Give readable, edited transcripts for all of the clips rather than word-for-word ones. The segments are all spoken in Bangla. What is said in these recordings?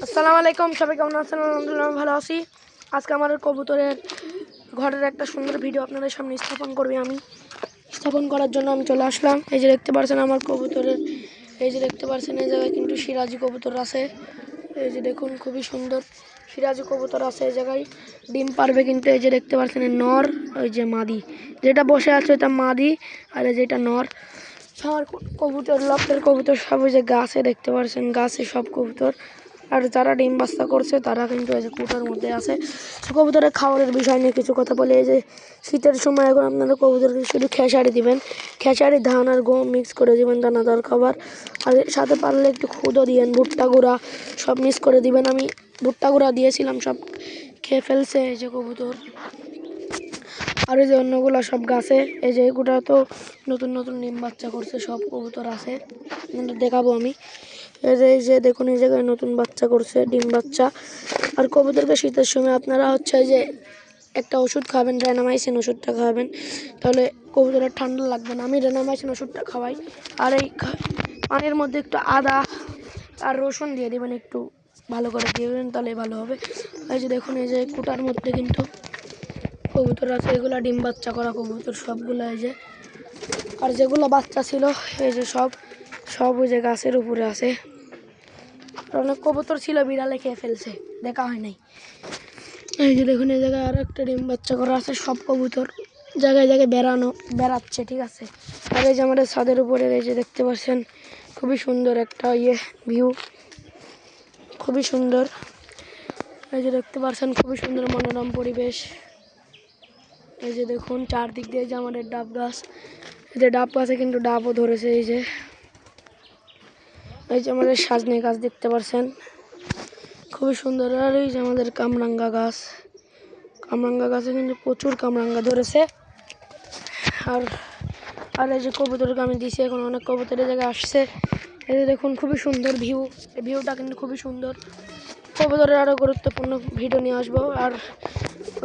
আসসালামু আলাইকুম, সবাই কেমন আছেন? আলহামদুলিল্লাহ ভালো আছি। আজকে আমার কবুতরের ঘরের একটা সুন্দর ভিডিও আপনাদের সামনে স্থাপন করার জন্য আমি চলে আসলাম। এই যে দেখতে পাচ্ছেন আমার কবুতরের, এই যে দেখতে পাচ্ছেন এই জায়গায় কিন্তু সিরাজি কবুতর আছে। এই যে দেখুন খুবই সুন্দর সিরাজি কবুতর আছে এই জায়গায়, ডিম পারবে কিন্তু। এই যে দেখতে পাচ্ছেন নর, ওই যে মাদি যেটা বসে আছে ওটা মাদি, আর এই যেটা নর। আমার কবুতর লফটের কবুতর সব ওই যে গাছে দেখতে পাচ্ছেন, গাছে সব কবুতর। আর যারা ডিম বাচ্চা করছে তারা কিন্তু এই যে কুটার মধ্যে আছে। কবুতরের খাবারের বিষয় নিয়ে কিছু কথা বলে। এই যে শীতের সময় এখন আপনারা কবুতরকে শুধু খেসারি দিবেন, খেসারি ধান আর গম মিক্স করে দিবেন দানাদার খাবার। আর সাথে পারলে একটু খুদও দিবেন, ভুট্টা গুঁড়া সব মিক্স করে দিবেন। আমি ভুট্টা গুঁড়া দিয়েছিলাম, সব খেয়ে ফেলছে এই যে কবুতর। আর এই যে অন্যগুলো সব গাছে, এই যে এগুলো তো নতুন নতুন ডিম বাচ্চা করছে, সব কবুতর আছে দেখাবো আমি। এই যে দেখুন এই জায়গায় নতুন বাচ্চা করছে, ডিম বাচ্চা। আর কবুতরকে শীতের সময় আপনারা হচ্ছে যে একটা ওষুধ খাবেন, রেনামাইসিন ওষুধটা খাওয়াবেন, তাহলে কবুতরের ঠান্ডা লাগবে না। আমি রেনামাইসিন ওষুধটা খাওয়াই। আর এই পানির মধ্যে একটু আদা আর রসুন দিয়ে দেবেন, একটু ভালো করে দিয়ে দেবেন, তাহলে ভালো হবে। এই যে দেখুন এই যে কুটার মধ্যে কিন্তু কবুতর আছে, এগুলা ডিম বাচ্চা করা কবুতর সবগুলো। এই যে আর যেগুলো বাচ্চা ছিল এই যে সব ওই যে গাছের উপরে আছে। আর অনেক কবুতর ছিল, বিড়ালে খেয়ে ফেলছে, দেখা হয় নাই। এই যে দেখুন এই জায়গায় আর একটা ডিম বাচ্চা করা আছে। সব কবুতর জায়গায় জায়গায় বেড়াচ্ছে, ঠিক আছে। আর এই যে আমাদের ছাদের উপরে এই যে দেখতে পাচ্ছেন খুবই সুন্দর একটা ভিউ, খুবই সুন্দর। এই যে দেখতে পাচ্ছেন খুবই সুন্দর মনোরম পরিবেশ। এই যে দেখুন চারদিক দিয়ে যে আমাদের ডাব গাছ, এই যে ডাব গাছে কিন্তু ডাবও ধরেছে। এই যে আমাদের সাজনে গাছ দেখতে পাচ্ছেন খুবই সুন্দর। আর এই যে আমাদের কামরাঙ্গা গাছে কিন্তু প্রচুর কামরাঙ্গা ধরেছে। আর আর এই যে কবুতরকে আমি দিছি, এখন অনেক কবুতর এই জায়গায় আসছে। এই যে দেখুন খুবই সুন্দর ভিউ, এই ভিউটা কিন্তু খুবই সুন্দর। কবুতরের আরও গুরুত্বপূর্ণ ভিডিও নিয়ে আসবো। আর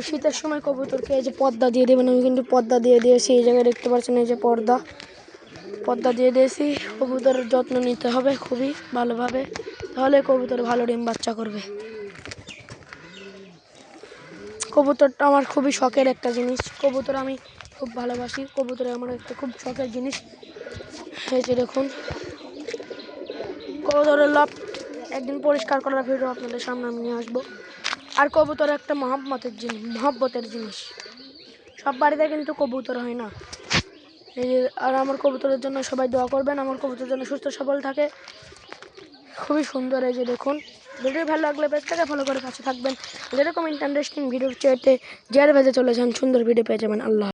শীতের সময় কবুতরকে এই যে পর্দা দিয়ে দেবেন, আমি কিন্তু পর্দা দিয়ে দিয়েছি। এই জায়গায় দেখতে পাচ্ছেন এই যে পর্দা দিয়ে দিয়েছি। কবুতরের যত্ন নিতে হবে খুবই ভালোভাবে, তাহলে কবুতর ভালো ডিম বাচ্চা করবে। কবুতরটা আমার খুবই শখের একটা জিনিস, কবুতর আমি খুব ভালোবাসি। কবুতর আমার একটা খুব শখের জিনিস। এই যে দেখুন কবুতরের লফট একদিন পরিষ্কার করার ভিডিও আপনাদের সামনে আমি নিয়ে আসবো। আর কবুতর একটা মহব্বতের জিনিস, সব বাড়িতে কিন্তু কবুতর হয় না। এই যে আর আমার কবুতরের জন্য সবাই দোয়া করবেন, আমার কবুতরের জন্য সুস্থ সবল থাকে, খুবই সুন্দর। এই যে দেখুন ভিডিও ভালো লাগলে পেজটাকে ফলো করে পাশে থাকবেন। যেরকম ইন্টারেস্টিং ভিডিও চাইতে যার ভেজে চলে যান, সুন্দর ভিডিও পেয়ে যাবেন। আল্লাহ।